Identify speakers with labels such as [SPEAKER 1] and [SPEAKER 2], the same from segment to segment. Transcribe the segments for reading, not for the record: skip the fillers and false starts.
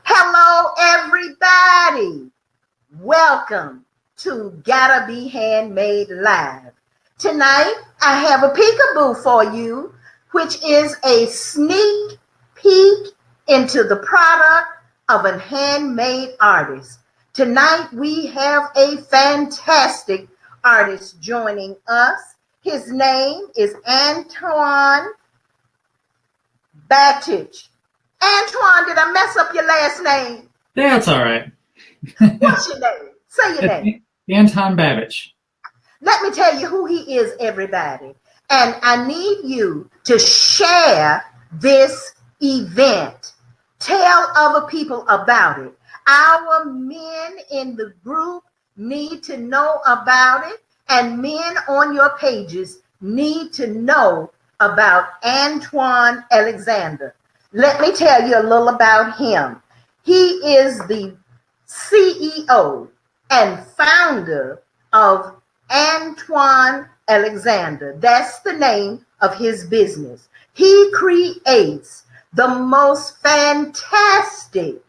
[SPEAKER 1] Hello, everybody. Welcome to Gotta Be Handmade Live. Tonight, I have a peekaboo for you, which is a sneak peek into the product of a handmade artist. Tonight, we have a fantastic artist joining us. His name is Anton Babich. Antoine, did I mess up your last name?
[SPEAKER 2] That's all right.
[SPEAKER 1] What's your name? Say your name.
[SPEAKER 2] Anton Babich.
[SPEAKER 1] Let me tell you who he is, everybody. And I need you to share this event. Tell other people about it. Our men in the group need to know about it, and men on your pages need to know about Antoine Alexander. Let me tell you a little about him. He is the CEO and founder of Antoine Alexander. That's the name of his business. He creates the most fantastic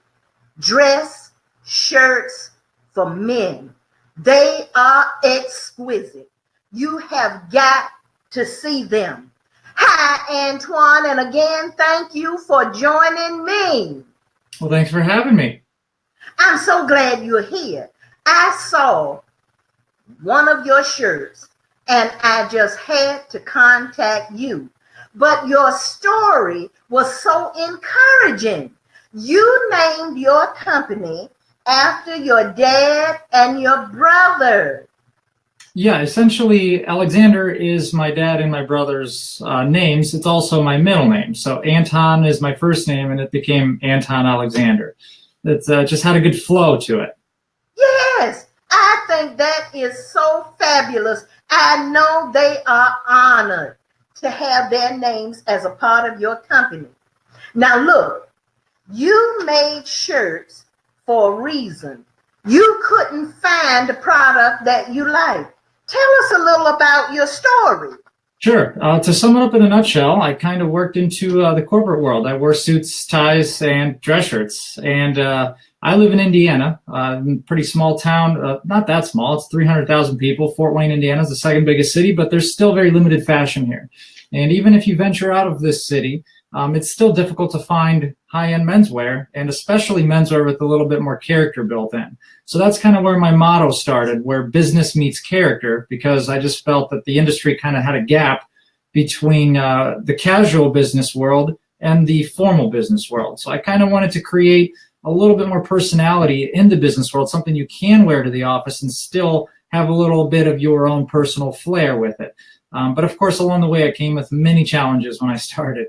[SPEAKER 1] dress shirts for men. They are exquisite. You have got to see them. Hi, Antoine, and again, thank you for joining me.
[SPEAKER 2] Well, thanks for having me.
[SPEAKER 1] I'm so glad you're here. I saw one of your shirts, and I just had to contact you. But your story was so encouraging. You named your company after your dad and your brother.
[SPEAKER 2] Yeah, essentially, Alexander is my dad and my brother's names. It's also my middle name. So Anton is my first name, and it became Anton Alexander. It's just had a good flow to it.
[SPEAKER 1] Yes, I think that is so fabulous. I know they are honored to have their names as a part of your company. Now look, you made shirts for a reason. You couldn't find a product that you liked. Tell us a little about your story.
[SPEAKER 2] Sure. To sum it up in a nutshell, I kind of worked into the corporate world. I wore suits, ties, and dress shirts. And I live in Indiana, a pretty small town. Not that small. It's 300,000 people. Fort Wayne, Indiana is the second biggest city, but there's still very limited fashion here. And even if you venture out of this city, it's still difficult to find high-end menswear, and especially menswear with a little bit more character built in. So that's kind of where my motto started, where business meets character, because I just felt that the industry kind of had a gap between the casual business world and the formal business world. So I kind of wanted to create a little bit more personality in the business world, something you can wear to the office and still have a little bit of your own personal flair with it. But of course, along the way, I came with many challenges when I started.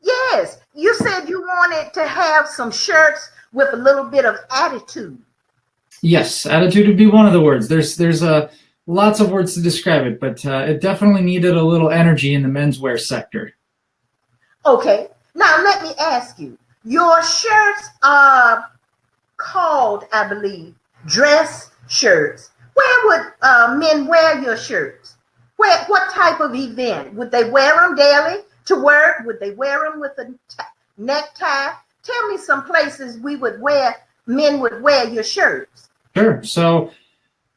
[SPEAKER 1] Yes, you said you wanted to have some shirts with a little bit of attitude.
[SPEAKER 2] Yes, attitude would be one of the words. There's lots of words to describe it, but it definitely needed a little energy in the menswear sector.
[SPEAKER 1] Okay, now let me ask you. Your shirts are called, I believe, dress shirts. Where would men wear your shirts? What type of event? Would they wear them daily to work? Would they wear them with a necktie? Tell me some places men would wear your shirts.
[SPEAKER 2] Sure. So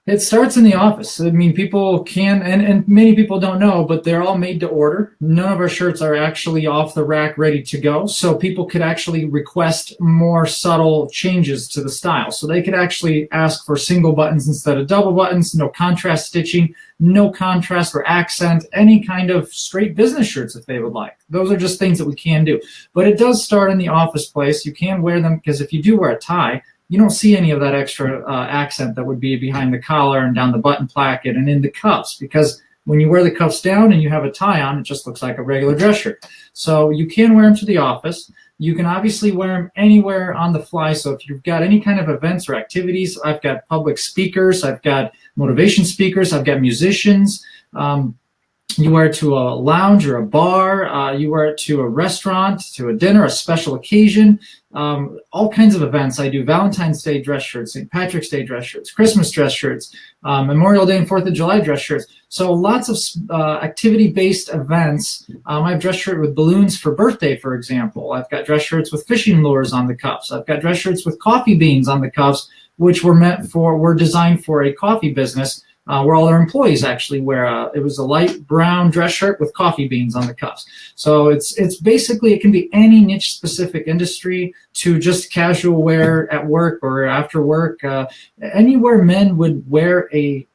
[SPEAKER 2] it starts in the office. I mean, people can, and many people don't know, but they're all made to order. None of our shirts are actually off the rack ready to go. So people could actually request more subtle changes to the style. So they could actually ask for single buttons instead of double buttons, no contrast stitching, no contrast or accent, any kind of straight business shirts if they would like. Those are just things that we can do. But it does start in the office place. You can wear them, because if you do wear a tie, you don't see any of that extra accent that would be behind the collar and down the button placket and in the cuffs, because when you wear the cuffs down and you have a tie on, it just looks like a regular dress shirt. So you can wear them to the office. You can obviously wear them anywhere on the fly. So if you've got any kind of events or activities, I've got public speakers, I've got motivation speakers, I've got musicians. You wear it to a lounge or a bar. You wear it to a restaurant, to a dinner, a special occasion, all kinds of events. I do Valentine's Day dress shirts, St. Patrick's Day dress shirts, Christmas dress shirts, Memorial Day and 4th of July dress shirts. So lots of activity-based events. I have dress shirt with balloons for birthday, for example. I've got dress shirts with fishing lures on the cuffs. I've got dress shirts with coffee beans on the cuffs, which were designed for a coffee business. Where all their employees actually wear it was a light brown dress shirt with coffee beans on the cuffs. So it's basically, it can be any niche specific industry to just casual wear at work or after work. Anywhere men would wear a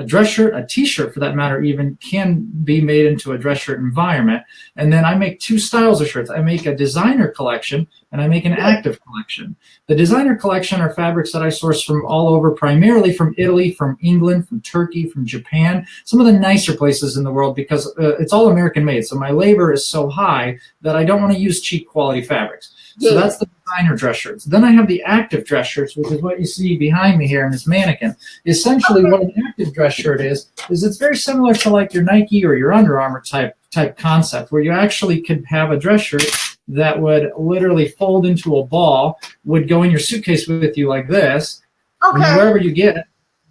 [SPEAKER 2] dress shirt, a t-shirt for that matter even, can be made into a dress shirt environment. And then I make two styles of shirts. I make a designer collection and I make an active collection. The designer collection are fabrics that I source from all over, primarily from Italy, from England, from Turkey, from Japan, some of the nicer places in the world, because it's all American made. So my labor is so high that I don't want to use cheap quality fabrics. So that's the designer dress shirts. Then I have the active dress shirts, which is what you see behind me here in this mannequin. Essentially, what an active dress shirt is it's very similar to like your Nike or your Under Armour type concept, where you actually could have a dress shirt that would literally fold into a ball, would go in your suitcase with you like this. Okay. And wherever you get it,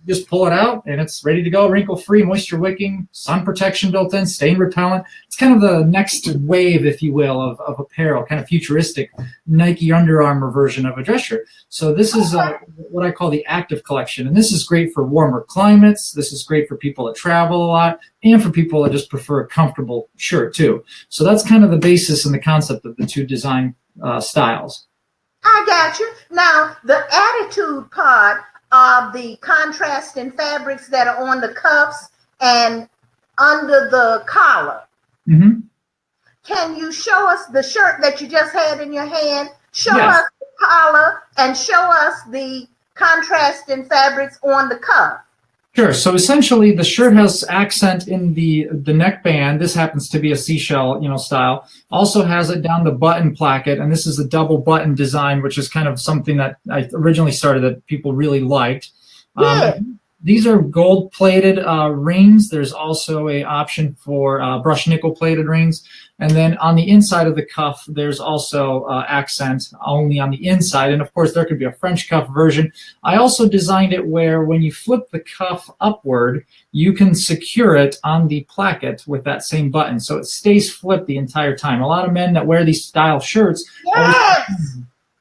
[SPEAKER 2] just pull it out and it's ready to go, wrinkle-free, moisture wicking, sun protection built in, stain repellent. It's kind of the next wave, if you will, of apparel, kind of futuristic Nike Under Armour version of a dress shirt. So this is what I call the active collection. And this is great for warmer climates. This is great for people that travel a lot and for people that just prefer a comfortable shirt too. So that's kind of the basis and the concept of the two design styles.
[SPEAKER 1] I got you. Now, the attitude part of the contrasting fabrics that are on the cuffs and under the collar. Mm-hmm. Can you show us the shirt that you just had in your hand? Show us the collar and show us the contrasting fabrics on the cuff.
[SPEAKER 2] Sure. So essentially, the shirt has accent in the neckband. This happens to be a seashell, style. Also has it down the button placket, and this is a double button design, which is kind of something that I originally started that people really liked. These are gold-plated rings. There's also an option for brushed nickel-plated rings. And then on the inside of the cuff, there's also accent only on the inside. And, of course, there could be a French cuff version. I also designed it where when you flip the cuff upward, you can secure it on the placket with that same button. So it stays flipped the entire time. A lot of men that wear these style shirts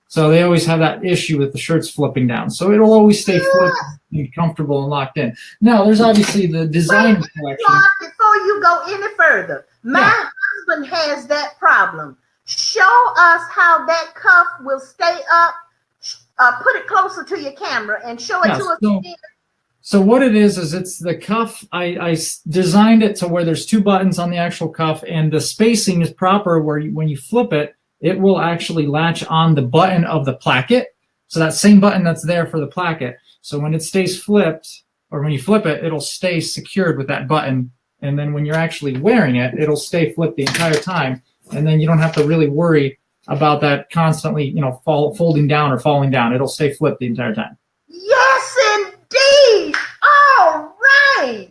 [SPEAKER 2] so they always have that issue with the shirts flipping down. So it'll always stay flipped and comfortable and locked in. Now, there's obviously the design collection.
[SPEAKER 1] Before you go any further, my husband has that problem. Show us how that cuff will stay up. Put it closer to your camera and show it to us again.
[SPEAKER 2] So what it is it's the cuff. I designed it to where there's two buttons on the actual cuff, and the spacing is proper where when you flip it, it will actually latch on the button of the placket. So that same button that's there for the placket. So when it stays flipped, or when you flip it, it'll stay secured with that button. And then when you're actually wearing it, it'll stay flipped the entire time. And then you don't have to really worry about that constantly, folding down or falling down. It'll stay flipped the entire time.
[SPEAKER 1] Yes, indeed. All right.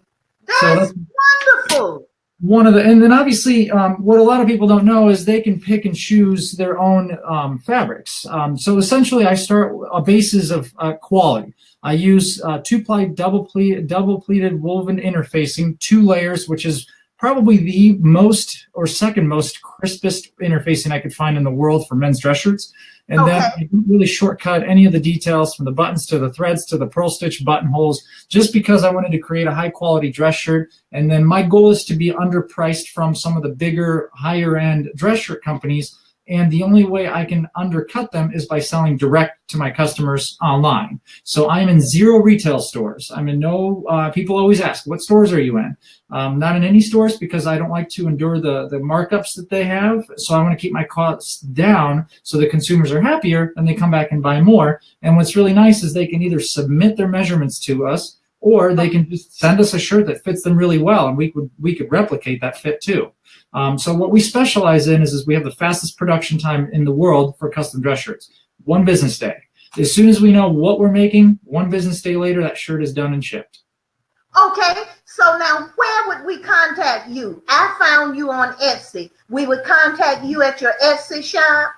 [SPEAKER 1] That's wonderful.
[SPEAKER 2] And then obviously what a lot of people don't know is they can pick and choose their own fabrics. So essentially I start a basis of quality. I use two-ply double pleated woven interfacing, 2 layers, which is probably the most or second most crispest interfacing I could find in the world for men's dress shirts. And then I didn't really shortcut any of the details from the buttons to the threads to the pearl stitch buttonholes, just because I wanted to create a high quality dress shirt. And then my goal is to be underpriced from some of the bigger, higher end dress shirt companies. And the only way I can undercut them is by selling direct to my customers online. So I'm in 0 retail stores. I'm in no, people always ask, what stores are you in? Not in any stores, because I don't like to endure the markups that they have. So I want to keep my costs down so the consumers are happier and they come back and buy more. And what's really nice is they can either submit their measurements to us, or they can just send us a shirt that fits them really well, and we could replicate that fit too. So what we specialize in is we have the fastest production time in the world for custom dress shirts. 1 business day. As soon as we know what we're making, 1 business day later, that shirt is done and shipped.
[SPEAKER 1] Okay, So now where would we contact you? I found you on Etsy. We would contact you at your Etsy shop?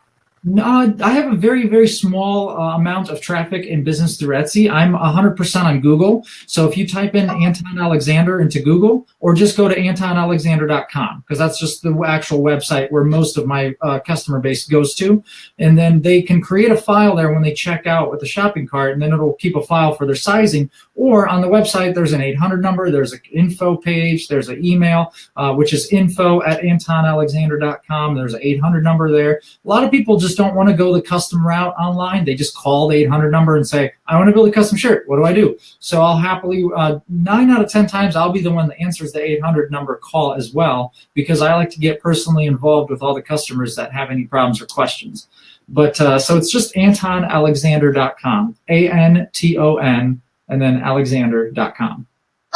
[SPEAKER 2] No, I have a very, very small amount of traffic in business through Etsy. I'm 100% on Google. So if you type in Anton Alexander into Google, or just go to antonalexander.com, because that's just the actual website where most of my customer base goes to. And then they can create a file there when they check out with the shopping cart, and then it'll keep a file for their sizing. Or on the website, there's an 800 number, there's an info page, there's an email, which is info@antonalexander.com. There's an 800 number there. A lot of people just don't want to go the custom route online. They just call the 800 number and say, I want to build a custom shirt. What do I do? So I'll happily, 9 out of 10 times, I'll be the one that answers the 800 number call as well, because I like to get personally involved with all the customers that have any problems or questions. But so it's just antonalexander.com, ANTON, and then alexander.com.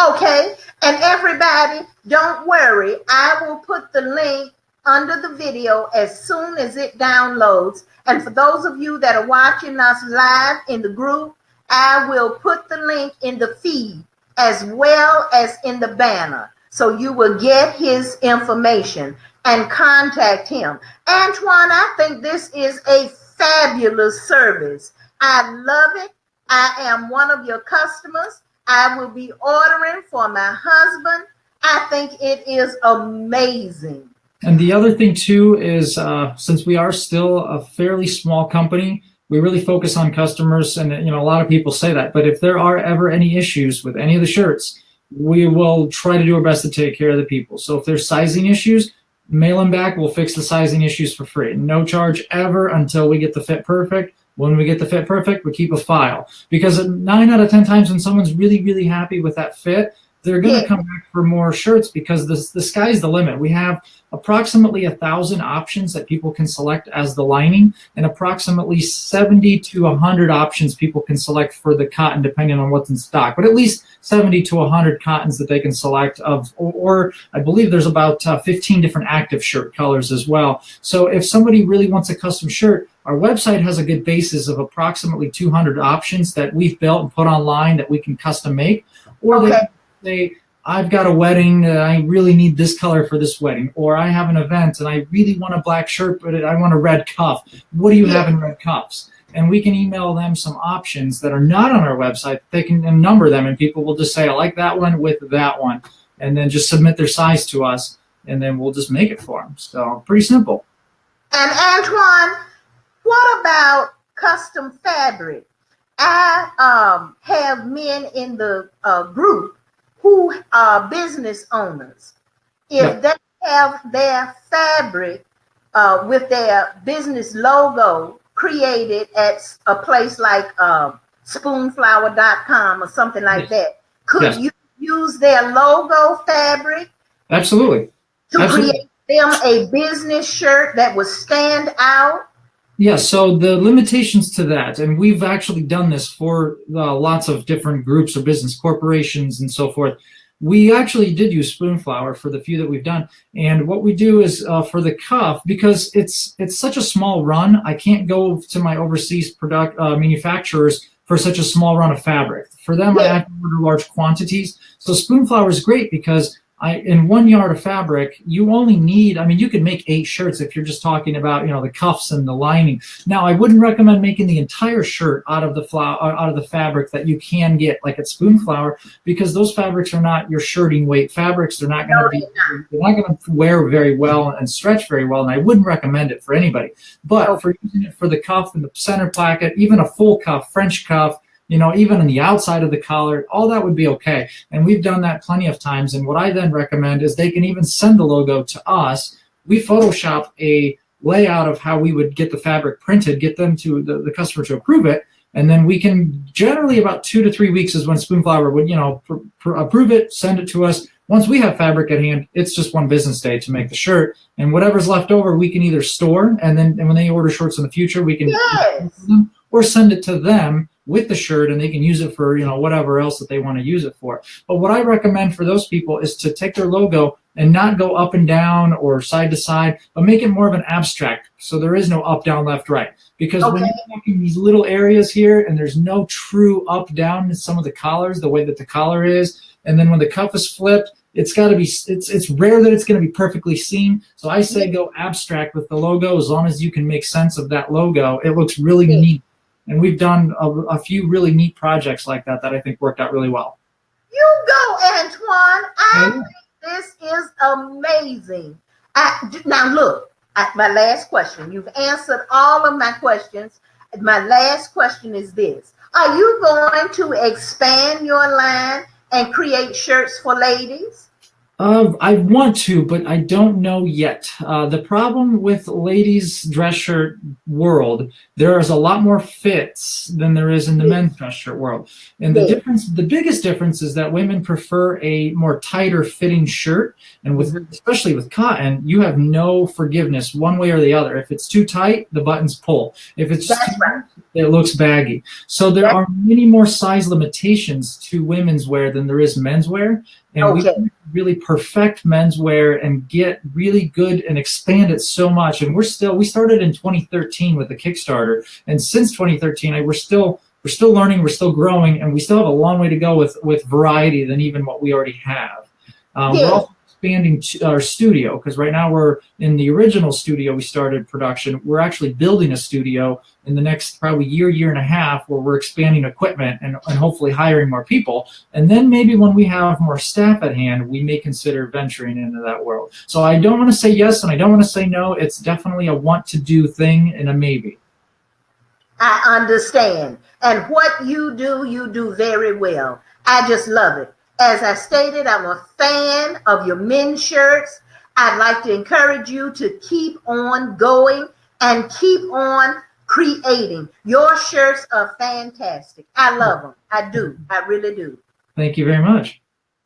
[SPEAKER 1] Okay, and everybody, don't worry. I will put the link under the video as soon as it downloads. And for those of you that are watching us live in the group, I will put the link in the feed as well as in the banner. So you will get his information and contact him. Antoine, I think this is a fabulous service. I love it. I am one of your customers. I will be ordering for my husband. I think it is amazing.
[SPEAKER 2] And the other thing too is, since we are still a fairly small company, we really focus on customers. And a lot of people say that, but if there are ever any issues with any of the shirts, we will try to do our best to take care of the people. So if there's sizing issues, mail them back. We'll fix the sizing issues for free. No charge ever until we get the fit perfect. When we get the fit perfect, we keep a file, because 9 out of 10 times when someone's really, really happy with that fit, they're going to come back for more shirts, because the sky's the limit. We have approximately 1,000 options that people can select as the lining, and approximately 70 to 100 options people can select for the cotton, depending on what's in stock. But at least 70 to 100 cottons that they can select of, or I believe there's about 15 different active shirt colors as well. So if somebody really wants a custom shirt, our website has a good basis of approximately 200 options that we've built and put online that we can custom make. Or they say, I've got a wedding, I really need this color for this wedding, or I have an event and I really want a black shirt, but I want a red cuff. What do you have in red cuffs? And we can email them some options that are not on our website. They can number them, and people will just say, I like that one with that one, and then just submit their size to us, and then we'll just make it for them. So pretty simple.
[SPEAKER 1] And Antoine, what about custom fabric? I have men in the group who are business owners. If they have their fabric with their business logo created at a place like spoonflower.com or something like that, could you use their logo fabric?
[SPEAKER 2] Absolutely.
[SPEAKER 1] To create them a business shirt that would stand out?
[SPEAKER 2] Yeah, so the limitations to that, and we've actually done this for lots of different groups or business corporations and so forth. We actually did use Spoonflower for the few that we've done. And what we do is for the cuff, because it's such a small run, I can't go to my overseas manufacturers for such a small run of fabric. For them, I have to order large quantities. So Spoonflower is great because in 1 yard of fabric, you only need, you could make 8 shirts if you're just talking about, the cuffs and the lining. Now, I wouldn't recommend making the entire shirt out of the fabric that you can get like at Spoonflower, because those fabrics are not your shirting weight fabrics. They're not going to wear very well and stretch very well, and I wouldn't recommend it for anybody. But for using it for the cuff and the center placket, even a full cuff, French cuff, even on the outside of the collar, all that would be okay. And we've done that plenty of times. And what I then recommend is they can even send the logo to us. We Photoshop a layout of how we would get the fabric printed, get them to the customer to approve it. And then we can, generally about 2 to 3 weeks is when Spoonflower would, approve it, send it to us. Once we have fabric at hand, it's just 1 business day to make the shirt. And whatever's left over, we can either store, and when they order shirts in the future, we can them, or send it to them with the shirt, and they can use it for whatever else that they want to use it for. But what I recommend for those people is to take their logo, and not go up and down or side to side, but make it more of an abstract. So there is no up, down, left, right. Because when you're talking these little areas here and there's no true up, down in some of the collars, the way that the collar is, and then when the cuff is flipped, it's got to be, it's rare that it's going to be perfectly seen. So I say go abstract with the logo. As long as you can make sense of that logo, it looks really neat. And we've done a few really neat projects like that I think worked out really well.
[SPEAKER 1] You go, Antoine. I think this is amazing. Now look, my last question. You've answered all of my questions. My last question is this. Are you going to expand your line and create shirts for ladies?
[SPEAKER 2] I want to, but I don't know yet. The problem with ladies' dress shirt world, there is a lot more fits than there is in the men's dress shirt world. And the biggest difference is that women prefer a more tighter fitting shirt. And especially with cotton, you have no forgiveness one way or the other. If it's too tight, the buttons pull. If it's too loose, it looks baggy. So there are many more size limitations to women's wear than there is men's wear. And we really perfect menswear and get really good and expand it so much. And we started in 2013 with the Kickstarter. And since 2013, we're still learning, we're still growing, and we still have a long way to go with variety than even what we already have. We're also expanding our studio, because right now we're in the original studio we started production. We're actually building a studio in the next probably year and a half, where we're expanding equipment and hopefully hiring more people. And then maybe when we have more staff at hand, we may consider venturing into that world. So I don't want to say yes and I don't want to say no. It's definitely a want to do thing and a maybe.
[SPEAKER 1] I understand. And what you do very well. I just love it. As I stated, I'm a fan of your men's shirts. I'd like to encourage you to keep on going and keep on creating. Your shirts are fantastic. I love them. I do. I really do.
[SPEAKER 2] Thank you very much.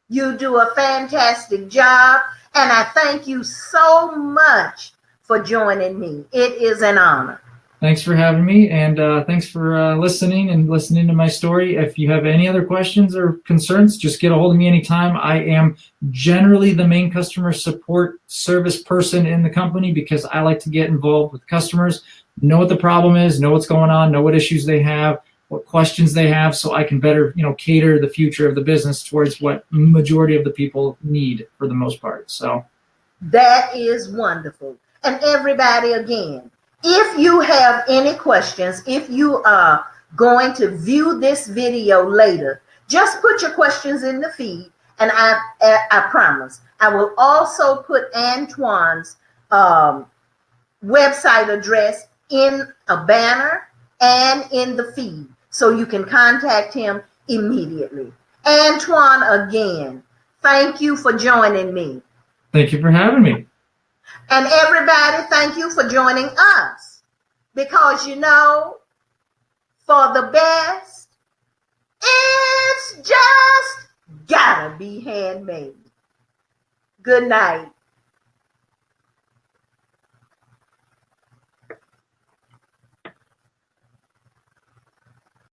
[SPEAKER 1] You do a fantastic job, and I thank you so much for joining me. It is an honor.
[SPEAKER 2] Thanks for having me, and thanks for listening to my story. If you have any other questions or concerns, just get a hold of me anytime. I am generally the main customer support service person in the company, because I like to get involved with customers, know what the problem is, know what's going on, know what issues they have, what questions they have, so I can better, cater the future of the business towards what majority of the people need for the most part. So
[SPEAKER 1] that is wonderful. And everybody, again, if you have any questions, if you are going to view this video later, just put your questions in the feed, and I promise I will also put Antoine's website address in a banner and in the feed, so you can contact him immediately. Antoine, again, thank you for joining me.
[SPEAKER 2] Thank you for having me.
[SPEAKER 1] And everybody, thank you for joining us, because for the best, it's just gotta be handmade. Good night.